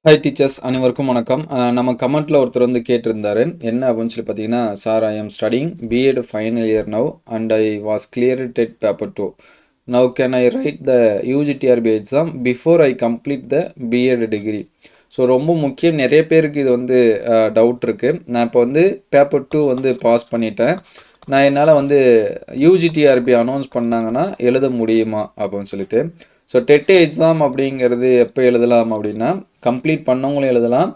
Hi teachers அனைவருக்கும் வணக்கம். நம்ம கமெண்ட்டில் ஒருத்தர் வந்து கேட்டிருந்தாரு என்ன அப்படின்னு சொல்லி பார்த்தீங்கன்னா, sir I am studying B Ed final year now and I was clear TET paper 2. Now can I write the UGTRB exam before I complete the B Ed degree. So ரொம்ப முக்கியம், நிறைய பேருக்கு இது வந்து டவுட் இருக்குது. நான் இப்போ வந்து பேப்பர் 2 வந்து பாஸ் பண்ணிட்டேன். நான் என்னால் வந்து யூஜிடிஆர்பி அனௌன்ஸ் பண்ணாங்கன்னா எழுத முடியுமா அப்படின்னு சொல்லிட்டு. ஸோ டெட் எக்ஸாம் அப்படிங்கிறது எப்போ எழுதலாம் அப்படின்னா, கம்ப்ளீட் பண்ணவங்களும் எழுதலாம்.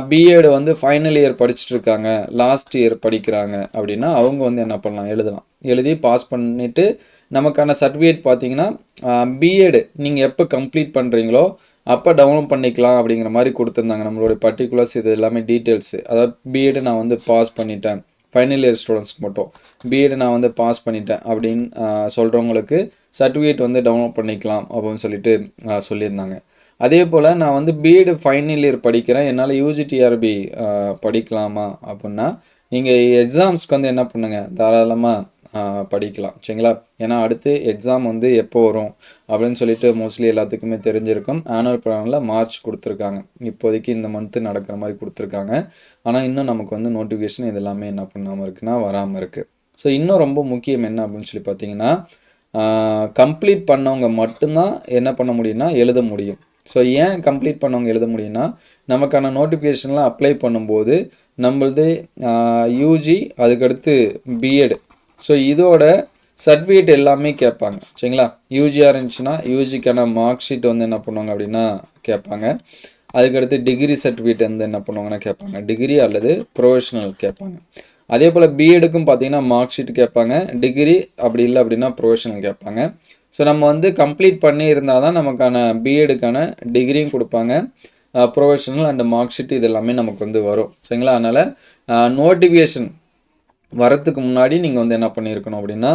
பிஎட் வந்து ஃபைனல் இயர் படிச்சுட்டு இருக்காங்க, லாஸ்ட் இயர் படிக்கிறாங்க அப்படின்னா அவங்க வந்து என்ன பண்ணலாம், எழுதலாம். எழுதி பாஸ் பண்ணிவிட்டு நமக்கான சர்டிஃபிகேட் பார்த்தீங்கன்னா பிஎட் நீங்கள் எப்போ கம்ப்ளீட் பண்ணுறீங்களோ அப்போ டவுன்லோட் பண்ணிக்கலாம் அப்படிங்கிற மாதிரி கொடுத்துருந்தாங்க. நம்மளுடைய பர்டிகுலர்ஸ் இது எல்லாமே டீட்டெயில்ஸு. அதாவது பிஎட் நான் வந்து பாஸ் பண்ணிட்டேன், ஃபைனல் இயர் ஸ்டூடெண்ட்ஸ்க்கு மட்டும் பிஎட் நான் வந்து பாஸ் பண்ணிட்டேன் அப்படின்னு சொல்கிறவங்களுக்கு சர்டிஃபிகேட் வந்து டவுன்லோட் பண்ணிக்கலாம் அப்படின்னு சொல்லிட்டு சொல்லியிருந்தாங்க. அதே போல் நான் வந்து பிஎட் ஃபைனல் இயர் படிக்கிறேன், என்னால் யூஜிடிஆர்பி படிக்கலாமா அப்படின்னா நீங்கள் எக்ஸாம்ஸ்க்கு வந்து என்ன பண்ணுங்கள், தாராளமாக படிக்கலாம். சரிங்களா? ஏன்னா அடுத்து எக்ஸாம் வந்து எப்போ வரும் அப்படின்னு சொல்லிட்டு மோஸ்ட்லி எல்லாத்துக்குமே தெரிஞ்சிருக்கும். ஆனுவல் பிளானில் மார்ச் கொடுத்துருக்காங்க. இப்போதைக்கு இந்த மந்த்து நடக்கிற மாதிரி கொடுத்துருக்காங்க. ஆனால் இன்னும் நமக்கு வந்து நோட்டிஃபிகேஷன் இது எல்லாமே என்ன பண்ணாமல் இருக்குன்னா வராமல் இருக்குது. ஸோ இன்னும் ரொம்ப முக்கியம் என்ன அப்படின்னு சொல்லி பார்த்தீங்கன்னா, கம்ப்ளீட் பண்ணவங்க மட்டும்தான் என்ன பண்ண முடியும்னா எழுத முடியும். ஸோ ஏன் கம்ப்ளீட் பண்ணவங்க எழுத முடியும்னா, நமக்கான நோட்டிஃபிகேஷன்லாம் அப்ளை பண்ணும்போது நம்மளது யூஜி அதுக்கடுத்து பிஎட், ஸோ இதோட சர்டிஃபிகேட் எல்லாமே கேட்பாங்க. சரிங்களா? யூஜியாக இருந்துச்சுன்னா யூஜிக்கான மார்க் ஷீட் வந்து என்ன பண்ணுவாங்க அப்படின்னா கேட்பாங்க. அதுக்கடுத்து டிகிரி சர்டிஃபிகேட் வந்து என்ன பண்ணுவாங்கன்னா கேட்பாங்க, டிகிரி அல்லது ப்ரொஃபஷனல் கேட்பாங்க. அதே போல் பிஎடுக்கும் பார்த்தீங்கன்னா மார்க் ஷீட் கேட்பாங்க, டிகிரி அப்படி இல்லை அப்படின்னா ப்ரொஃபஷனல் கேட்பாங்க. ஸோ நம்ம வந்து கம்ப்ளீட் பண்ணி இருந்தால் தான் நமக்கான பிஎடுக்கான டிகிரியும் கொடுப்பாங்க, ப்ரொஃபஷனல் அண்ட் மார்க் ஷீட் இது எல்லாமே நமக்கு வந்து வரும். சரிங்களா? அதனால் நோட்டிஃபிகேஷன் வரத்துக்கு முன்னாடி நீங்கள் வந்து என்ன பண்ணியிருக்கணும் அப்படின்னா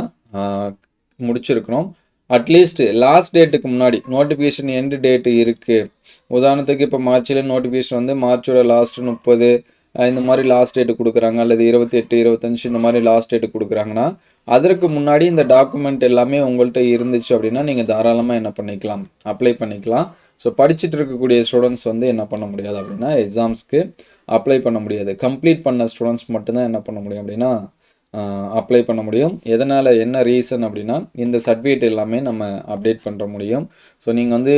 முடிச்சிருக்கணும். அட்லீஸ்ட் லாஸ்ட் டேட்டுக்கு முன்னாடி நோட்டிஃபிகேஷன் எண்டு டேட்டு இருக்குது. உதாரணத்துக்கு இப்போ மார்ச்சில் நோட்டிஃபிகேஷன் வந்து மார்ச்சோட லாஸ்ட்டு 30 இந்த மாதிரி லாஸ்ட் டேட்டு கொடுக்குறாங்க, அல்லது 28 25 இந்த மாதிரி லாஸ்ட் டேட்டு கொடுக்குறாங்கன்னா அதற்கு முன்னாடி இந்த டாக்குமெண்ட் எல்லாமே உங்கள்கிட்ட இருந்துச்சு அப்படின்னா நீங்கள் தாராளமாக என்ன பண்ணிக்கலாம், அப்ளை பண்ணிக்கலாம். ஸோ படிச்சுட்டு இருக்கக்கூடிய ஸ்டூடெண்ட்ஸ் வந்து என்ன பண்ண முடியாது அப்படின்னா எக்ஸாம்ஸ்க்கு அப்ளை பண்ண முடியாது. கம்ப்ளீட் பண்ண ஸ்டூடெண்ட்ஸ் மட்டும்தான் என்ன பண்ண முடியும் அப்படின்னா அப்ளை பண்ண முடியும். எதனால், என்ன ரீசன் அப்படின்னா இந்த சர்டிஃபிகேட் எல்லாமே நம்ம அப்டேட் பண்ணுற முடியும். ஸோ நீங்கள் வந்து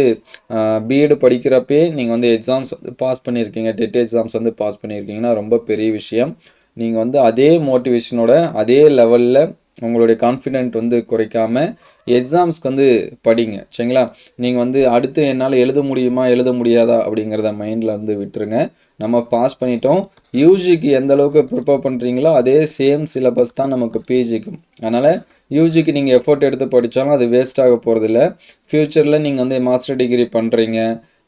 பிஎட் படிக்கிறப்பே நீங்கள் வந்து எக்ஸாம்ஸ் வந்து பாஸ் பண்ணியிருக்கீங்க, டெட் எக்ஸாம்ஸ் வந்து பாஸ் பண்ணியிருக்கீங்கன்னா ரொம்ப பெரிய விஷயம். நீங்கள் வந்து அதே மோட்டிவேஷனோட அதே லெவலில் உங்களுடைய கான்ஃபிடென்ட் வந்து குறைக்காமல் எக்ஸாம்ஸ்க்கு வந்து படிங்க. சரிங்களா? நீங்கள் வந்து அடுத்து என்னால் எழுத முடியுமா எழுத முடியாதா அப்படிங்கிறத மைண்டில் வந்து விட்டுருங்க. நம்ம பாஸ் பண்ணிட்டோம். யூஜிக்கு எந்த அளவுக்கு ப்ரிப்பேர் பண்ணுறீங்களோ அதே சேம் சிலபஸ் தான் நமக்கு பிஜிக்கும். அதனால் யூஜிக்கு நீங்கள் எஃபோர்ட் எடுத்து படித்தாலும் அது வேஸ்ட் ஆக போகிறதில்ல. ஃப்யூச்சரில் நீங்கள் வந்து மாஸ்டர் டிகிரி பண்ணுறீங்க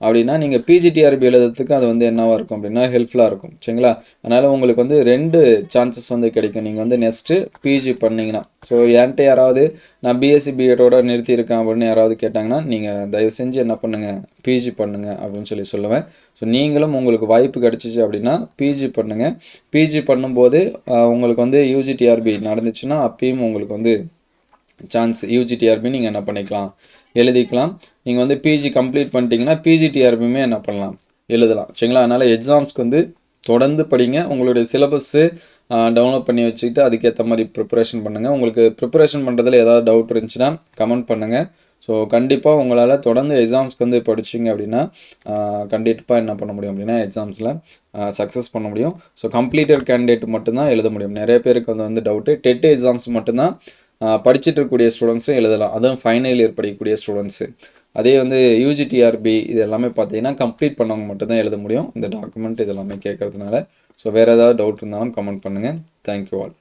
அப்படின்னா நீங்கள் பிஜிடிஆர்பி எழுதுறதுக்கு அது வந்து என்னவாக இருக்கும் அப்படின்னா ஹெல்ப்ஃபுல்லாக இருக்கும். சரிங்களா? அதனால் உங்களுக்கு வந்து 2 சான்சஸ் வந்து கிடைக்கும் நீங்கள் வந்து நெக்ஸ்ட்டு பிஜி பண்ணிங்கன்னா. ஸோ என்கிட்ட யாராவது நான் பிஎஸ்சி பிஎட்டோட நிறுத்தியிருக்கேன் அப்படின்னு யாராவது கேட்டாங்கன்னா நீங்கள் தயவு செஞ்சு என்ன பண்ணுங்கள், பிஜி பண்ணுங்கள் அப்படின்னு சொல்லுவேன். ஸோ நீங்களும் உங்களுக்கு வாய்ப்பு கிடச்சிச்சு அப்படின்னா பிஜி பண்ணுங்கள். பிஜி பண்ணும்போது உங்களுக்கு வந்து யூஜிடிஆர்பி நடந்துச்சுன்னா அப்பயும் உங்களுக்கு வந்து சான்ஸ் யூஜிடிஆர்பி நீங்கள் என்ன பண்ணிக்கலாம், எழுதிக்கலாம். நீங்கள் வந்து பிஜி கம்ப்ளீட் பண்ணிட்டீங்கன்னா பிஜிடிஆர்பியுமே என்ன பண்ணலாம், எழுதலாம். சரிங்களா? அதனால் எக்ஸாம்ஸ்க்கு வந்து தொடர்ந்து படிங்க. உங்களுடைய சிலபஸ்ஸு டவுன்லோட் பண்ணி வச்சுக்கிட்டு அதுக்கேற்ற மாதிரி ப்ரிப்பரேஷன் பண்ணுங்கள். உங்களுக்கு ப்ரிப்பரேஷன் பண்ணுறதுல ஏதாவது டவுட் இருந்துச்சுன்னா கமெண்ட் பண்ணுங்கள். ஸோ கண்டிப்பாக உங்களால் தொடர்ந்து எக்ஸாம்ஸ்க்கு வந்து படிச்சிங்க அப்படின்னா கண்டிப்பாக என்ன பண்ண முடியும் அப்படின்னா எக்ஸாம்ஸில் சக்ஸஸ் பண்ண முடியும். ஸோ கம்ப்ளீட்டட் கேண்டிடேட் மட்டும்தான் எழுத முடியும். நிறைய பேருக்கு வந்து டவுட்டு டெட் எக்ஸாம்ஸ் மட்டும்தான் படிச்சுட்டு இருக்கக்கூடிய ஸ்டூடெண்ட்ஸும் எழுதலாம், அதுவும் ஃபைனல் இயர் படிக்கக்கூடிய ஸ்டூடெண்ட்ஸு. அதே வந்து யூஜிடிஆர்பி இது எல்லாமே பார்த்தீங்கன்னா கம்ப்ளீட் பண்ணவங்க மட்டும்தான் எழுத முடியும் இந்த டாக்குமெண்ட் இது எல்லாமே கேட்கறதுனால. ஸோ வேறு ஏதாவது டவுட் இருந்தாலும் கமெண்ட் பண்ணுங்கள். Thank you all.